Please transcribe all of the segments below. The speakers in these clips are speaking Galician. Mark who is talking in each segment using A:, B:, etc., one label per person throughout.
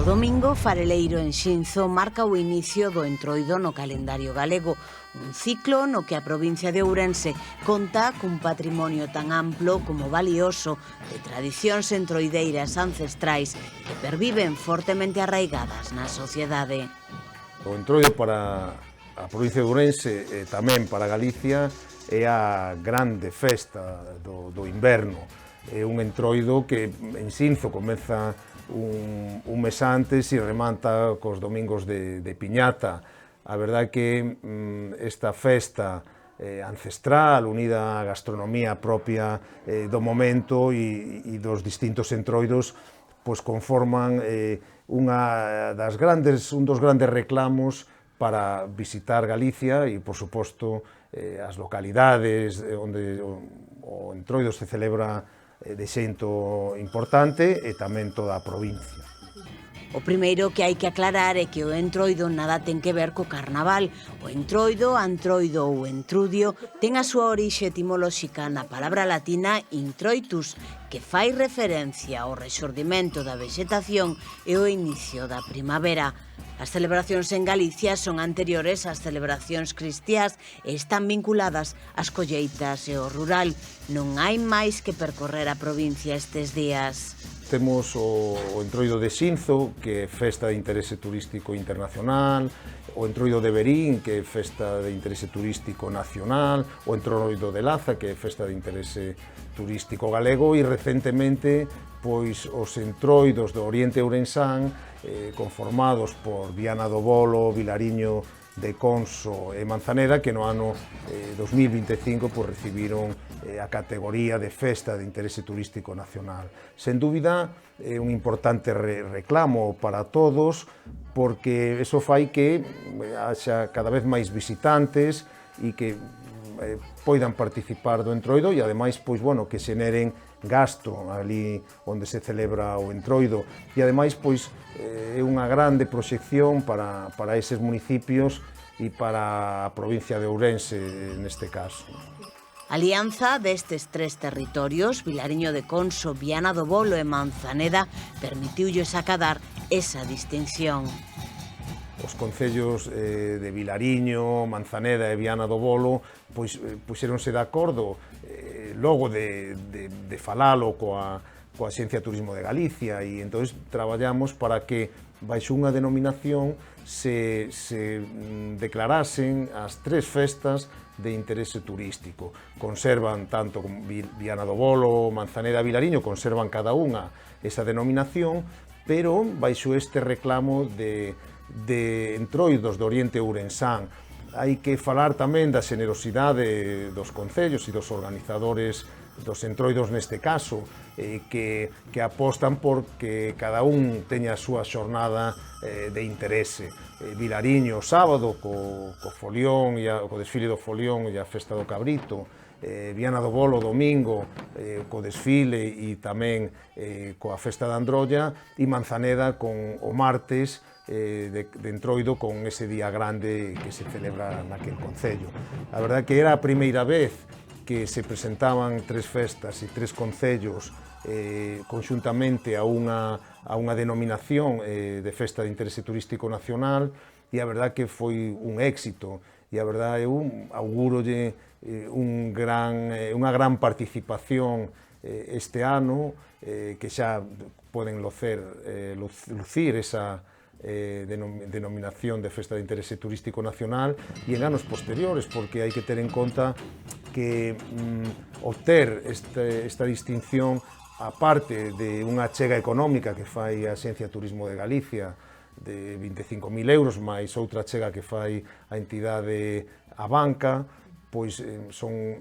A: domingo fareleiro en Xinzo marca o inicio do Entroido no calendario galego, un ciclo no que a provincia de Ourense conta cun patrimonio tan amplo como valioso de tradicións entroideiras ancestrais que perviven fortemente arraigadas na sociedade.
B: O Entroido para a provincia de Ourense e tamén para Galicia é a grande festa do inverno. É un Entroido que en Xinzo comeza un mes antes e remata cos domingos de piñata. A verdade é que esta festa ancestral, unida á gastronomía propia do momento e dos distintos entroidos, pois conforman un dos grandes reclamos para visitar Galicia e, por suposto, as localidades onde o entroido se celebra de xeito importante e tamén toda a provincia.
A: O primeiro que hai que aclarar é que o entroido nada ten que ver co carnaval. O entroido, antroido ou entrudio ten a súa orixe etimolóxica na palabra latina introitus, que fai referencia ao rexurdimento da vexetación e o inicio da primavera. As celebracións en Galicia son anteriores ás celebracións cristiás e están vinculadas ás colleitas e ao rural. Non hai máis que percorrer a provincia estes días.
B: Temos o Entroido de Xinzo, que é festa de interese turístico internacional, o Entroido de Verín, que é festa de interese turístico nacional, o Entroido de Laza, que é festa de interese turístico galego, e recentemente pois os entroidos do Oriente Ourensán, conformados por Viana do Bolo, Vilariño de Conso e Manzaneda, que no ano 2025 pois, recibiron a categoría de festa de interese turístico nacional. Sen dúbida, é un importante reclamo para todos, porque eso fai que haxa cada vez máis visitantes e que poidan participar do entroido e, ademais, pois, bueno, que xeneren gasto ali onde se celebra o entroido e, ademais, pois, é unha grande proxección para eses municipios e para a provincia de Ourense, neste caso.
A: A alianza destes tres territorios, Vilariño de Conso, Viana do Bolo e Manzaneda, permitiulles acadar esa distinción.
B: Os concellos de Vilariño, Manzaneda e Viana do Bolo pois puxéronse de acordo logo de falalo coa Axencia de Turismo de Galicia e entón traballamos para que baixo unha denominación se declarasen as tres festas de interese turístico. Conservan tanto Viana do Bolo, Manzaneda e Vilariño, conservan cada unha esa denominación, pero baixo este reclamo de entroidos do Oriente Ourensán. Hai que falar tamén da xenerosidade dos concellos e dos organizadores dos entroidos neste caso, que apostan por que cada un teña a súa xornada de interese. Vilariño sábado co folión e co desfile do folión e a festa do cabrito, Viana do Bolo domingo co desfile e tamén coa festa da Androlla, e Manzaneda con o martes de entroido con ese día grande que se celebra naquel concello. A verdade que era a primeira vez que se presentaban tres festas e tres concellos conxuntamente a unha denominación de festa de interese turístico nacional, e a verdade que foi un éxito, e a verdade eu augurolle unha gran participación este ano, que xa poden lucir esa denominación de festa de interese turístico nacional e en anos posteriores, porque hai que ter en conta que obter esta distinción, aparte de unha achega económica que fai a Axencia de Turismo de Galicia de 25.000 euros, máis outra achega que fai a entidade a banca, pois son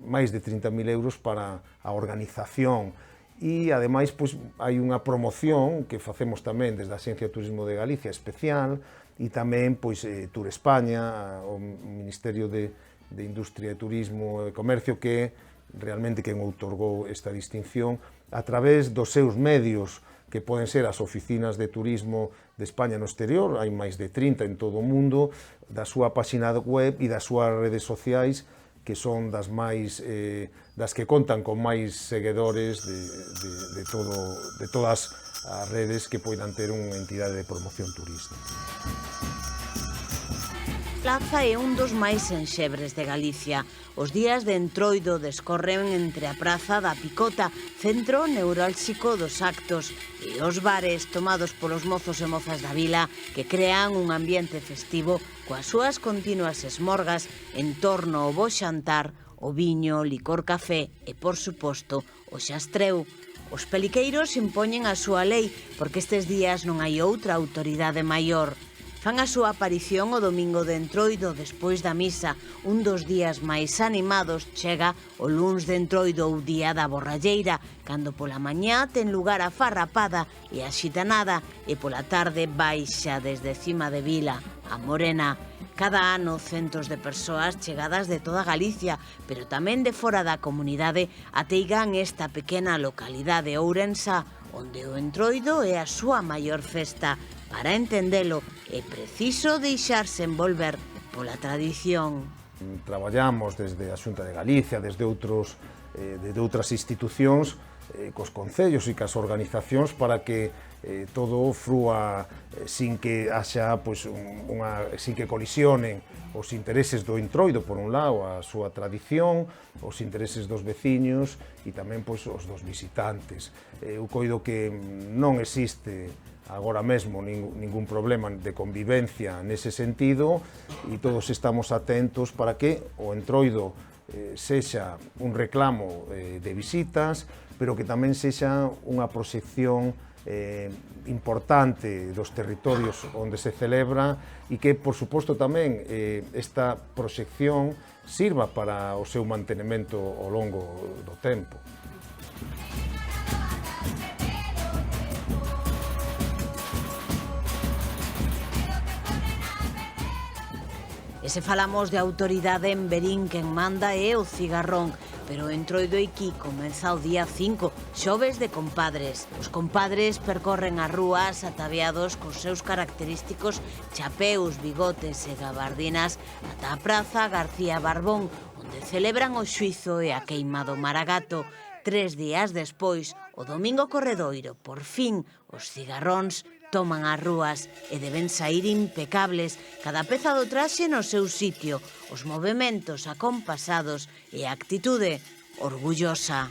B: máis de 30.000 euros para a organización. E, ademais, pois, hai unha promoción que facemos tamén desde a Axencia de Turismo de Galicia especial, e tamén pois, Tour España, o Ministerio de Industria, Turismo e Comercio, que realmente quen outorgou esta distinción a través dos seus medios, que poden ser as oficinas de turismo de España no exterior, hai máis de 30 en todo o mundo, da súa páxina web e das súas redes sociais, que son das que contan con máis seguidores de todas as redes que poidan ter unha entidade de promoción turística.
A: Plaza é un dos máis enxebres de Galicia. Os días de Entroido descorren entre a Praza da Picota, centro neurálxico dos actos, e os bares tomados polos mozos e mozas da vila que crean un ambiente festivo coas súas continuas esmorgas en torno ao bo xantar, o viño, licor café e, por suposto, o xastreu. Os peliqueiros impoñen a súa lei porque estes días non hai outra autoridade maior. Fan a súa aparición o domingo de Entroido despois da misa. Un dos días máis animados chega o luns de Entroido ou día da borralleira, cando pola mañá ten lugar a farrapada e a xitanada e pola tarde baixa desde cima de vila, a Morena. Cada ano centos de persoas chegadas de toda Galicia, pero tamén de fora da comunidade, ateigan esta pequena localidade ourensa, onde o Entroido é a súa maior festa. Para entendelo, é preciso deixarse envolver pola tradición.
B: Traballamos desde a Xunta de Galicia, desde outras institucións, cos concellos e cas organizacións para que todo frúa sin que haxa, sin que colisionen os intereses do Entroido, por un lado, a súa tradición, os intereses dos veciños e tamén os dos visitantes. Eu coido que non existe agora mesmo ningún problema de convivencia nese sentido e todos estamos atentos para que o Entroido sexa un reclamo de visitas, pero que tamén sexa unha proxección importante dos territorios onde se celebra e que, por suposto, tamén esta proxección sirva para o seu mantenimento ao longo do tempo.
A: E se falamos de autoridade en Verín, quen manda é o cigarrón, pero o Entroido aquí comeza o día 5, xoves de compadres. Os compadres percorren as rúas ataviados cos seus característicos chapeus, bigotes e gabardinas ata a Praza García Barbón, onde celebran o xuizo e a queima do Maragato. 3 días despois, o domingo corredoiro, por fin, os cigarróns toman as rúas e deben saír impecables, cada peza do traxe no seu sitio, os movementos acompasados e a actitude orgullosa.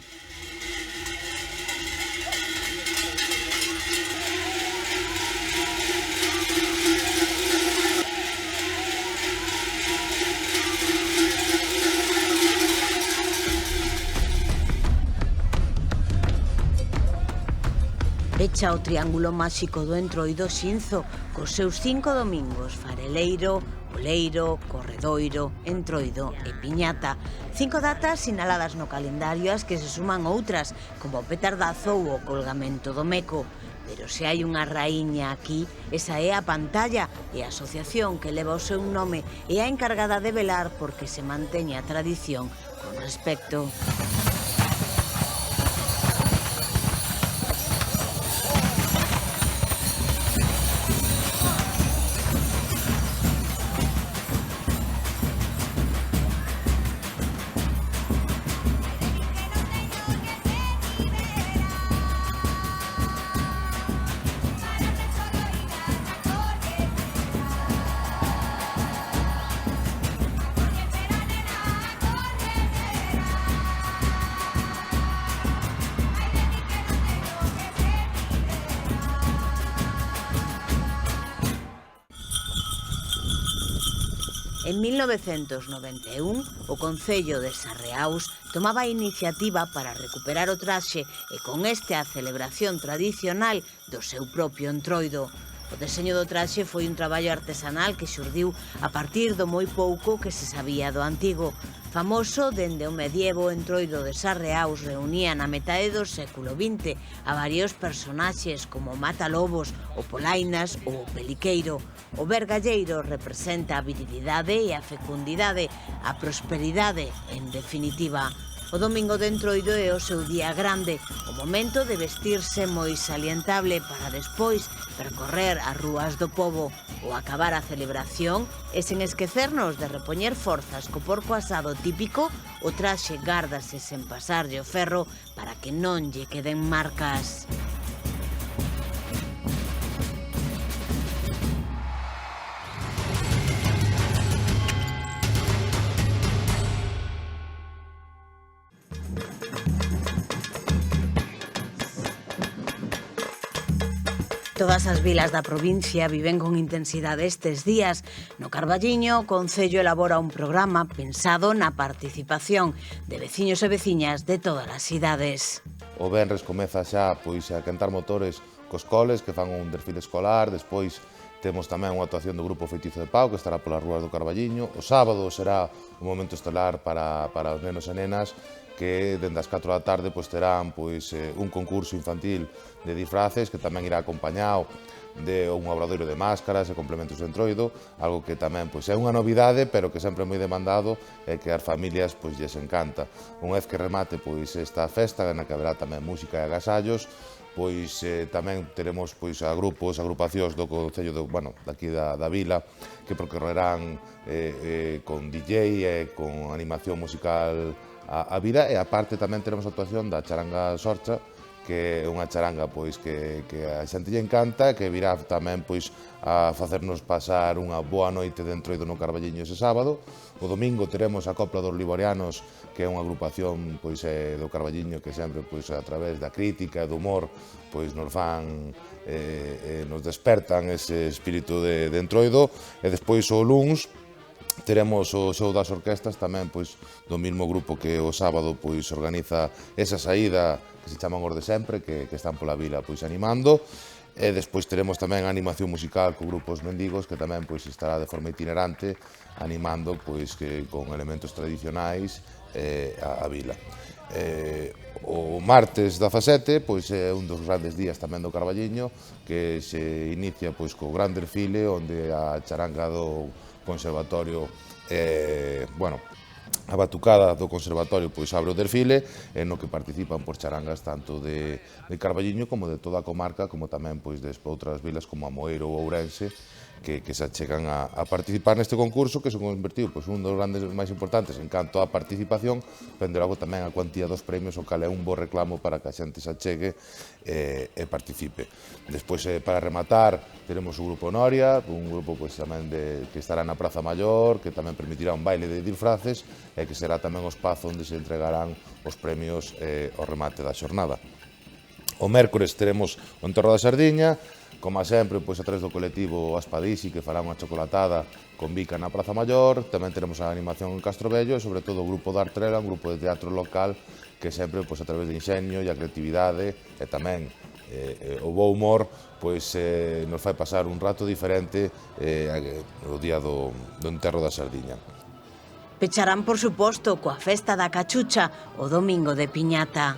A: Pecha o triángulo máxico do Entroido Xinzo, cos seus 5 domingos: Fareleiro, Boleiro, Corredoiro, Entroido e Piñata. 5 datas sinaladas no calendario ás que se suman outras, como o petardazo ou o colgamento do Meco. Pero se hai unha raíña aquí, esa é a pantalla, e a asociación que leva o seu nome é a encargada de velar porque se manteña a tradición con respecto. En 1991, o Concello de Sarreaus tomaba a iniciativa para recuperar o traxe e con este a celebración tradicional do seu propio Entroido. O deseño do traxe foi un traballo artesanal que xurdiu a partir do moi pouco que se sabía do antigo. Famoso dende o medievo, Entroido de Sarreaus reunía na metade do século XX a varios personaxes como Matalobos, o Polainas ou o Peliqueiro. O vergalleiro representa a virilidade e a fecundidade, a prosperidade, en definitiva. O domingo de Entroido é o seu día grande, o momento de vestirse moi salientable para despois percorrer as rúas do pobo ou acabar a celebración e sen esquecernos de repoñer forzas co porco asado típico, o traxe gárdase sen pasarlle o ferro para que non lle queden marcas. Todas as vilas da provincia viven con intensidade estes días. No Carballiño, o Concello elabora un programa pensado na participación de veciños e veciñas de todas as idades.
C: O venres comeza xa a cantar motores cos coles que fan un desfile escolar, despois temos tamén unha actuación do Grupo Feitizo de Pau que estará polas rúas do Carballiño. O sábado será un momento estelar para os nenos e nenas que dende as 4 da tarde terán un concurso infantil de disfraces que tamén irá acompañado de un obradoiro de máscaras e complementos de entroido, algo que tamén é unha novidade, pero que sempre é moi demandado e que ás familias lles encanta. Unha vez que remate esta festa, na que haberá tamén música e agasallos, tamén teremos a grupos, agrupacións do Concello daqui da vila que percorrerán con DJ e con animación musical a vida, e aparte tamén teremos a actuación da Charanga Sorcha, que é unha charanga que a xente lle encanta, que virá tamén a facernos pasar unha boa noite dentro do Carballiño ese sábado. O domingo teremos a Copla dos Liborianos, que é unha agrupación do Carballiño que sempre a través da crítica e do humor nos fan nos despertan ese espírito de entroido. E despois o luns teremos o show das orquestas tamén do mesmo grupo que o sábado organiza esa saída que se chaman os de sempre, que están pola vila animando. E despois teremos tamén animación musical con grupos mendigos que tamén estará de forma itinerante animando con elementos tradicionais a vila. O martes 17 é un dos grandes días tamén do Carballiño, que se inicia co gran desfile onde a charanga do Conservatorio, a batucada do Conservatorio abre o desfile, no que participan charangas tanto de Carballiño como de toda a comarca, como tamén de outras vilas como Amoeiro ou Ourense, que se achegan a participar neste concurso, que se convertiu un dos grandes máis importantes en canto á participación, pero logo tamén a cuantía dos premios, o cal é un bo reclamo para que a xente se achegue e participe. Despois, para rematar, teremos o Grupo Noria, un grupo tamén que estará na Praza Maior, que tamén permitirá un baile de disfraces e que será tamén o espazo onde se entregarán os premios ao remate da xornada. O mércores teremos o Enterro da Sardiña, como sempre, a través do colectivo Aspadisi, que fará unha chocolatada con bica na Praza Maior. Tamén teremos a animación en Castrovello e, sobre todo, o grupo de Artrela, un grupo de teatro local que sempre, a través de inxenio e a creatividade e tamén o bo humor, nos fai pasar un rato diferente o día do Enterro da Sardiña.
A: Pecharán, por suposto, coa festa da cachucha o domingo de Piñata.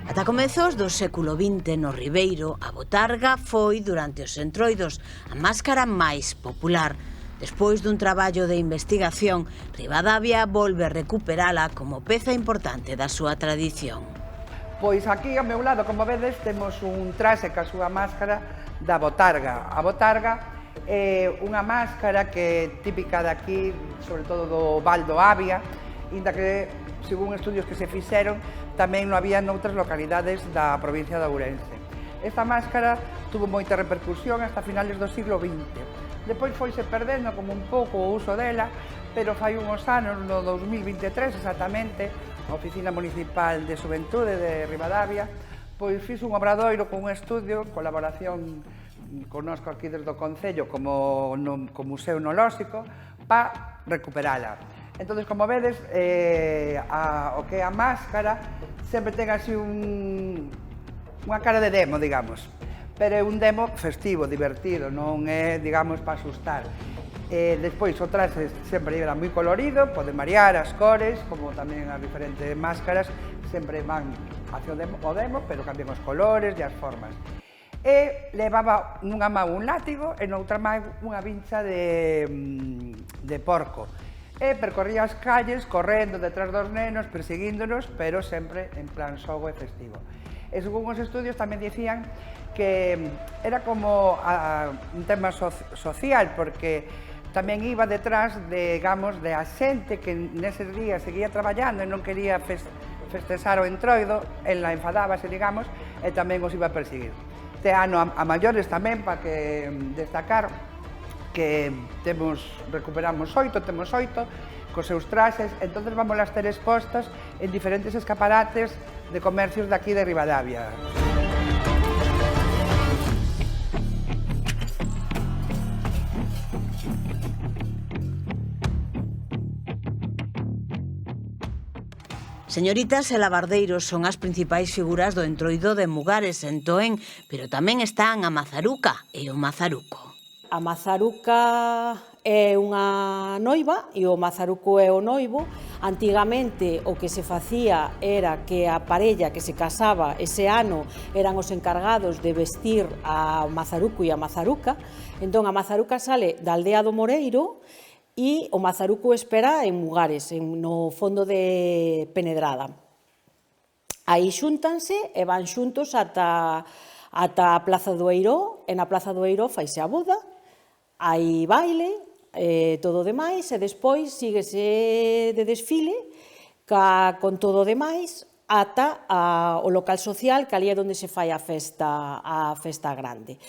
A: Ata comezos do século XX no Ribeiro, a botarga foi, durante os entroidos, a máscara máis popular. Despois dun traballo de investigación, Ribadavia volve recuperala como peza importante da súa tradición.
D: Pois aquí ao meu lado, como vedes, temos un traxe ca súa máscara da botarga. A botarga é unha máscara que é típica daqui, sobre todo do Val do Avia, inda que, según estudios que se fixeron, tamén non había noutras localidades da provincia de Ourense. Esta máscara tuvo moita repercusión hasta finales do siglo XX. Depois foise perdendo como un pouco o uso dela, pero fai uns anos, no 2023 exactamente, a Oficina Municipal de Xuventude de Ribadavia, fixo un obradoiro con un estudio, colaboración connosco aquí desde o Concello como Museo Etnolóxico, para recuperala. Entón, como vedes, o que é a máscara sempre ten así unha cara de demo, digamos, pero é un demo festivo, divertido, non é, digamos, para asustar. Despois, o traxe sempre era moi colorido, pode variar as cores, como tamén as diferentes máscaras, sempre van hacia o demo, pero cambian os colores e as formas. E levaba nunha man un látigo e noutra man unha vincha de porco. E percorría as calles correndo detrás dos nenos, perseguíndonos, pero sempre en plan xogo e festivo. E según os estudios tamén dicían que era como un tema social, porque tamén iba detrás, digamos, de a xente que neses días seguía traballando e non quería festexar o entroido, ela enfadábase, digamos, e tamén os iba a perseguir. Este ano a maiores tamén, para que destacar, que recuperamos 8, temos 8, cos seus traxes, entonces vamos a ter expostas en diferentes escaparates de comercios de aquí de Ribadavia.
A: Señoritas e labardeiros son as principais figuras do entroido de Mugares en Toén, pero tamén están a mazaruca e o mazaruco.
E: A mazaruca é unha noiva e o mazaruco é o noivo. Antigamente o que se facía era que a parella que se casaba ese ano eran os encargados de vestir a mazaruco e a mazaruca. Entón a mazaruca sale da aldea do Moreiro e o mazaruco espera en Mugares, no fondo de Penedrada. Aí xúntanse e van xuntos ata a Plaza do Eiró, e na Plaza do Eiró faise a boda, hai baile, todo o demais, e despois síguese de desfile con todo o demais ata o local social, que ali é onde se fai a festa grande.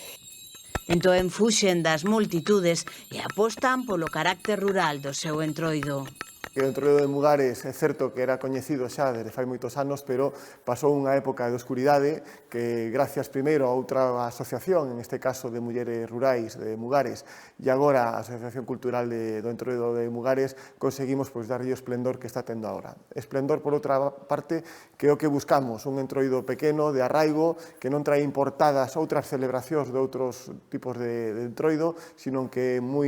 A: Entón fuxen das multitudes e apostan polo carácter rural do seu entroido.
F: O entroido de Mugares é certo que era coñecido xa desde fai moitos anos, pero pasou unha época de oscuridade que, gracias primeiro a outra asociación, en este caso de mulleres rurais de Mugares, e agora a Asociación Cultural do Entroido de Mugares, conseguimos darlle o esplendor que está tendo agora. Esplendor, por outra parte, que é o que buscamos, un entroido pequeno, de arraigo, que non trae importadas outras celebracións de outros tipos de entroido, sino que é moi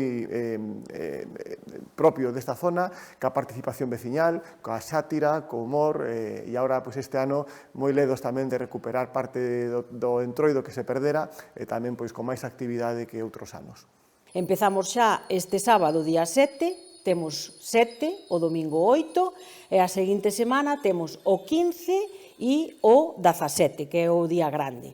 F: propio desta zona, que participación veciñal, coa xátira, co humor, e agora este ano moi ledos tamén de recuperar parte do entroido que se perdera e tamén con máis actividade que outros anos.
E: Empezamos xa este sábado, día 7, temos 7, o domingo 8, e a seguinte semana temos o 15 e o 17, que é o día grande.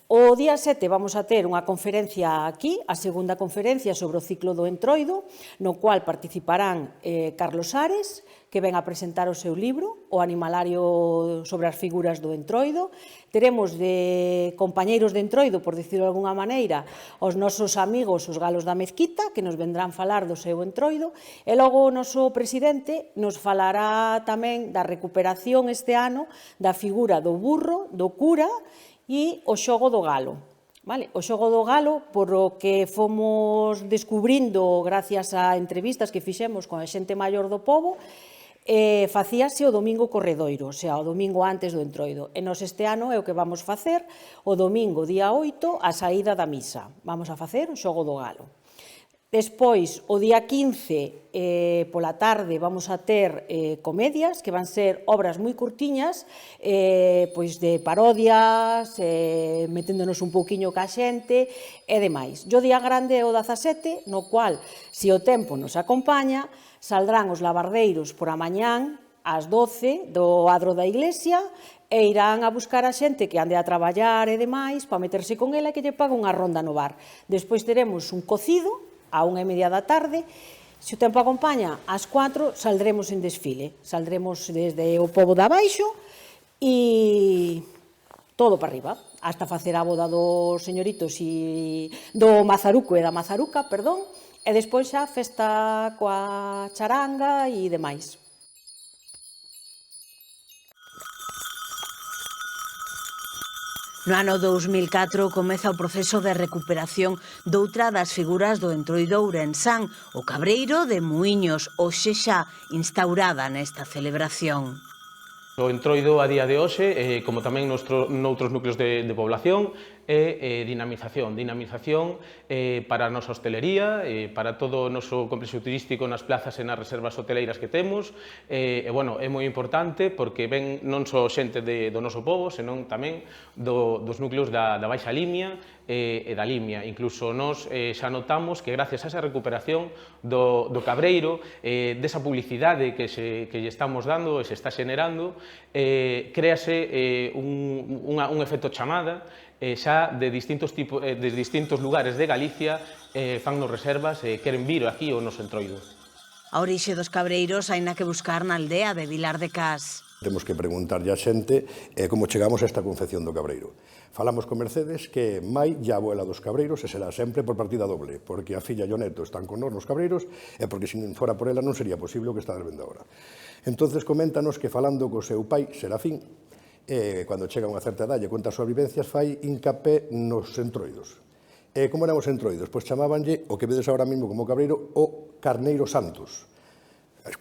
E: O día 7 vamos a ter unha conferencia aquí, a segunda conferencia sobre o ciclo do entroido, no cual participarán Carlos Ares, que ven a presentar o seu libro, O animalario sobre as figuras do entroido. Teremos de compañeiros de entroido, por dicirlo de alguna maneira, os nosos amigos, os galos da Mezquita, que nos vendrán falar do seu entroido, e logo o noso presidente nos falará tamén da recuperación este ano da figura do burro, do cura, e o xogo do galo. O xogo do galo, por o que fomos descubrindo gracias a entrevistas que fixemos con a xente maior do pobo, facíase o domingo corredoiro, o sea, o domingo antes do entroido. E nos este ano é o que vamos facer o domingo, día 8, a saída da misa. Vamos a facer o xogo do galo. Despois, o día 15, pola tarde, vamos a ter comedias, que van ser obras moi curtiñas, de parodias, meténdonos un pouquiño ca xente e demais. O día grande é o 17, no cual, se o tempo nos acompaña, saldrán os labardeiros por a mañán, ás 12, do adro da iglesia, e irán a buscar a xente que ande a traballar e demais, para meterse con ela e que lle paga unha ronda no bar. Despois teremos un cocido, a 1:30 da tarde. Se o tempo acompaña, ás 4 saldremos en desfile. Saldremos desde o pobo de abaixo e todo para arriba, hasta facer a boda dos señoritos e do mazaruco e da mazaruca, perdón, e despois xa festa coa charanga e demais.
A: No ano 2004 comeza o proceso de recuperación doutra das figuras do entroido ourensán, o cabreiro de Muiños, hoxe xa instaurada nesta celebración.
G: O entroido a día de hoxe, como tamén noutros núcleos de población, é dinamización para a nosa hostelería, para todo o noso complexo turístico nas plazas e nas reservas hoteleiras que temos. É moi importante porque ven non só xente do noso pobo, senón tamén dos núcleos da Baixa Limia e da Limia. Incluso nós xa notamos que gracias a esa recuperación do cabreiro, desa publicidade que lle estamos dando e se está xenerando, créase un efecto chamada, xa de distintos lugares de Galicia fannos reservas e queren vir aquí ao noso entroido.
A: A orixe dos cabreiros haina que buscar na aldea de Vilar de Cas.
H: Temos que preguntarlle a xente como chegamos a esta confección do cabreiro. Falamos con Mercedes que mai ya a abuela dos cabreiros e será sempre por partida doble, porque a filla e o neto están con nós nos cabreiros e porque se non fora por ela non sería posible o que está vendo agora. Entonces coméntanos que falando co seu pai, Serafín, cando chega a unha certa edade e conta as súas vivencias, fai hincapé nos entroidos. Como eran os entroidos? Pois chamábanlle o que vedes agora mesmo como cabreiro o carneiro santos.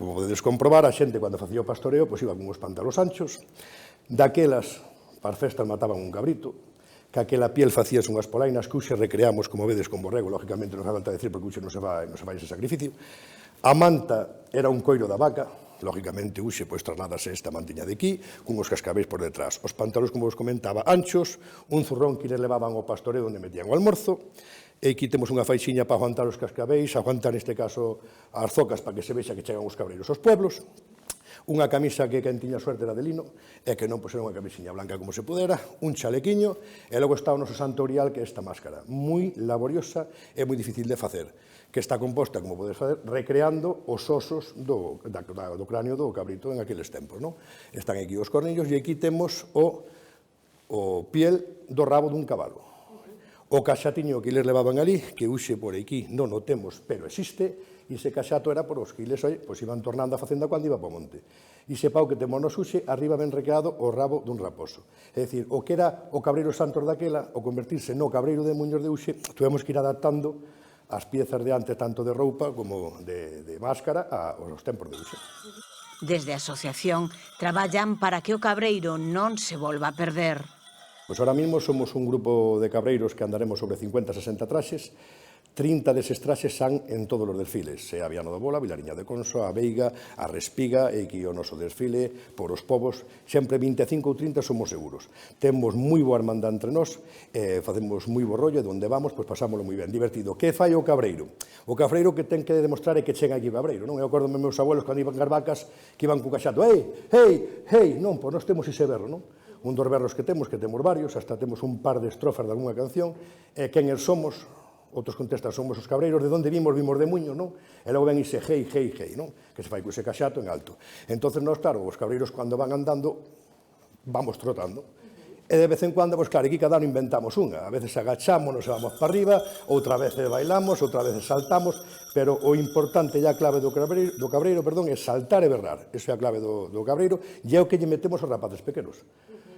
H: Como podedes comprobar, a xente, cando facía o pastoreo, pois iba con uns pantalos anchos, daquelas, para as festas, mataban un cabrito, que aquela piel facías unhas polainas que hoxe recreamos, como vedes, con borrego, lógicamente non hace falta decir, porque hoxe non se vai ese sacrificio. A manta era un coiro da vaca, lógicamente hoxe, pois, trasladase esta mantiña de aquí, con os cascabeis por detrás. Os pantalos, como vos comentaba, anchos, un zurrón que les levaban ao pastoreo onde metían o almorzo, e aquí temos unha faixiña para aguantar os cascabeis, aguantar neste caso as zocas para que se vexa que chegan os cabreiros aos pueblos, unha camisa que quen tiña suerte era de lino, e que non, pois era unha camisiña blanca como se pudera, un chalequiño, e logo está o noso santorial, que é esta máscara, moi laboriosa e moi difícil de facer, que está composta, como podes fazer, recreando os osos do cráneo do cabrito en aqueles tempos, non? Están aquí os cornillos, e aquí temos o piel do rabo dun cabalo. O caxatiño que eles levaban ali, que hoxe por aquí non o temos, pero existe, e ese caxato era por os que eles pois iban tornando a facenda cando iba para o monte. E ese pau que temos nos hoxe, arriba ben recreado o rabo dun raposo. É dicir, o que era o cabreiro santos daquela, o convertirse no cabreiro de Muñoz de hoxe, tuvemos que ir adaptando as piezas de antes, tanto de roupa como de máscara, aos tempos de hoxe.
A: Desde a asociación traballan para que o cabreiro non se volva a perder.
H: Pois ahora mesmo somos un grupo de cabreiros que andaremos sobre 50-60 traxes. 30 deses traxes san en todos os desfiles. A Viana do Bola, Vilariña de Conso, a Veiga, a Respiga, e aquí o noso desfile por os povos. Sempre 25 ou 30 somos seguros. Temos moi boa hermandad entre nós, facemos moi bo rollo, e onde vamos, pois pasámoslo moi ben, divertido. Que fai o cabreiro? O cabreiro que ten que demostrar é que chega aquí o cabreiro, non? Eu acordo meus abuelos cando iban as vacas, que iban co caxato, hei, non, pois nós temos ese berro, non? Un dos berros que temos varios, hasta temos un par de estrofas de alguna canción, quen el somos, outros contestan, somos os cabreiros, de onde vimos de Muño, non? E logo ven ese hei, non? Que se fai co ese caxato en alto. Entón, nós, claro, os cabreiros, cando van andando, vamos trotando. E de vez en cuando, pois claro, aquí cada ano inventamos unha. A veces agachámonos e vamos para arriba, outra vez bailamos, outra vez saltamos, pero o importante e a clave do cabreiro, é saltar e berrar. Esa é a clave do cabreiro, e é o que lle metemos aos rapaces pequenos.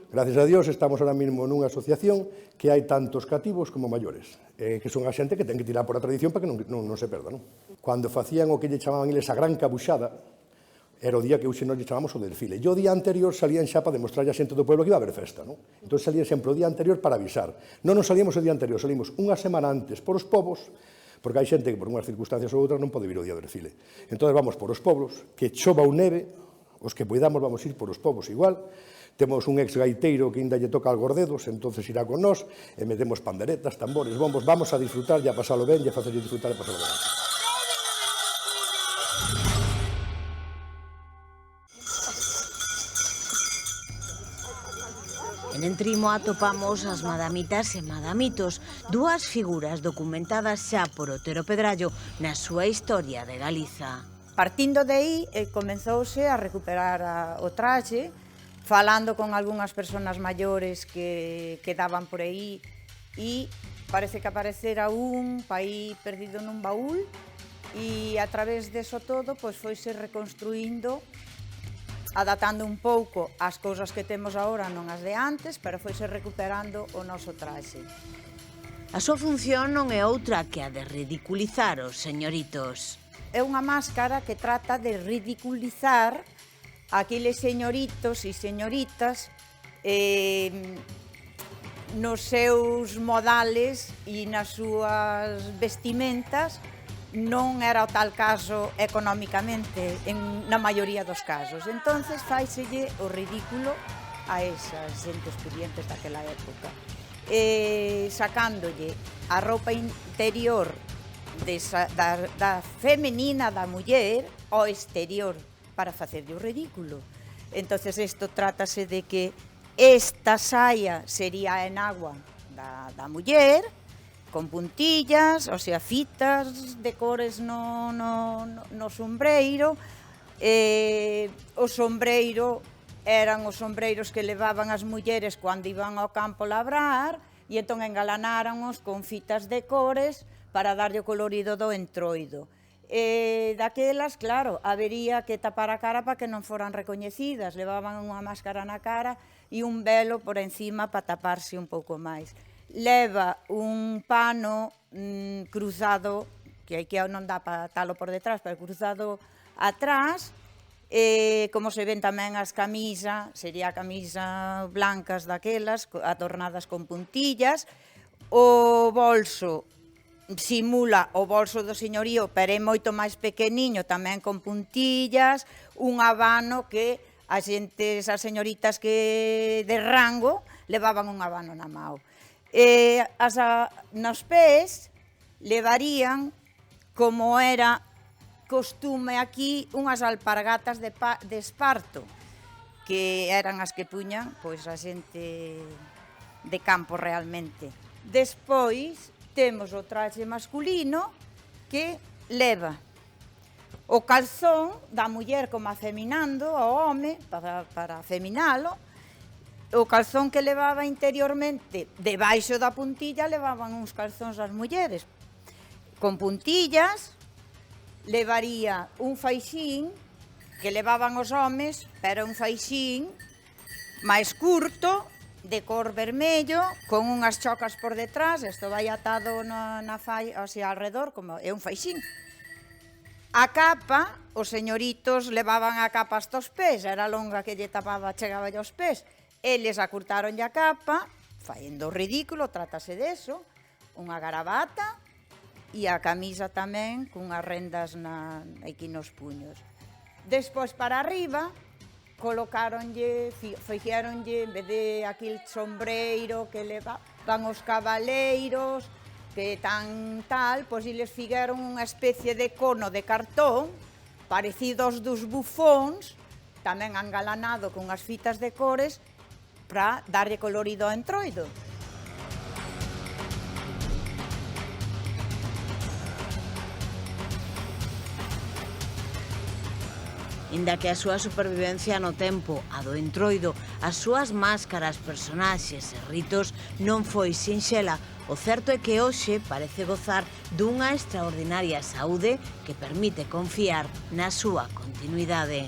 H: Gracias a Dios estamos ahora mesmo nunha asociación que hai tantos cativos como maiores, que son a xente que ten que tirar por a tradición para que non se perda, non? Cando facían o que lle chamaban eles a gran cabuxada, era o día que hoxe nos lle chamamos o desfile. E o día anterior salían xa para demostrarlle a xente do pueblo que iba a haber festa, non? Entón salían sempre o día anterior para avisar. Non nos salíamos o día anterior, salimos unha semana antes por os povos, porque hai xente que por unhas circunstancias ou outras non pode vir o día do desfile. Entón vamos por os povos, que chova ou neve, os que poidamos vamos ir por os povos igual. Temos un ex gaiteiro que ainda lle toca algos dedos, entonces irá con nós, e metemos panderetas, tambores, bombos, vamos a disfrutar e a pasalo ben, e a facerlle disfrutar e pasalo ben.
A: En Entrimo atopamos as madamitas e madamitos, dúas figuras documentadas xa por Otero Pedrallo na súa historia de Galiza.
I: Partindo de aí, comenzouse a recuperar o traxe, falando con algunhas persoas maiores que quedaban por aí, e parece que aparecera un país perdido nun baúl, e a través deso todo foise reconstruindo, adaptando un pouco as cousas que temos agora, non as de antes, pero foise recuperando o noso traxe.
A: A súa función non é outra que a de ridiculizar os señoritos.
I: É unha máscara que trata de ridiculizar aqueles señoritos e señoritas nos seus modales e nas súas vestimentas. Non era o tal caso económicamente na maioría dos casos. Entonces faiselle o ridículo a esas xentes pudientes daquela época, sacándolle a roupa interior da femenina da muller ao exterior para facerlle o ridículo. Entonces isto trátase de que esta saia sería a enagua da muller, con puntillas, o sea, fitas de cores no sombreiro, o sombreiro eran os sombreiros que levaban as mulleres cando iban ao campo labrar, e entón engalanáronos con fitas de cores para darlle o colorido do entroido. Daquelas, claro, habería que tapar a cara para que non foran recoñecidas, levaban unha máscara na cara e un velo por encima para taparse un pouco máis. Leva un pano cruzado, que non dá para talo por detrás, pero cruzado atrás, como se ven tamén as camisas, sería a camisa blancas daquelas, adornadas con puntillas. O bolso simula o bolso do señorío, pero é moito máis pequeniño, tamén con puntillas, un habano que as señoritas que de rango levaban un habano na mao. Nos pés levarían, como era costume aquí, unhas alpargatas de esparto, que eran as que puñan pois a xente de campo realmente. Despois temos o traxe masculino que leva o calzón da muller como afeminando ao home para afeminalo. O calzón que levaba interiormente, debaixo da puntilla, levaban uns calzóns as mulleres con puntillas. Levaría un faixín que levaban os homes, pero un faixín máis curto, de cor vermello, con unhas chocas por detrás. Isto vai atado na fai, así alrededor, como é un faixín. A capa, os señoritos levaban a capa hasta os pés, era longa que lle tapaba, chegaba aos pés. Eles acurtaronlle a capa, faendo ridículo, trátase deso, unha garabata e a camisa tamén, cunhas rendas aquí nos puños. Despois, para arriba, fixéronlle, en vez de aquel sombreiro que levaban os cabaleiros, que tan tal, pois eles fixeron unha especie de cono de cartón, parecido aos dos bufóns, tamén engalanado con as fitas de cores, para darlle colorido ao entroido.
A: Inda que a súa supervivencia no tempo, a do entroido, as súas máscaras, personaxes e ritos non foi sinxela, o certo é que hoxe parece gozar dunha extraordinaria saúde que permite confiar na súa continuidade.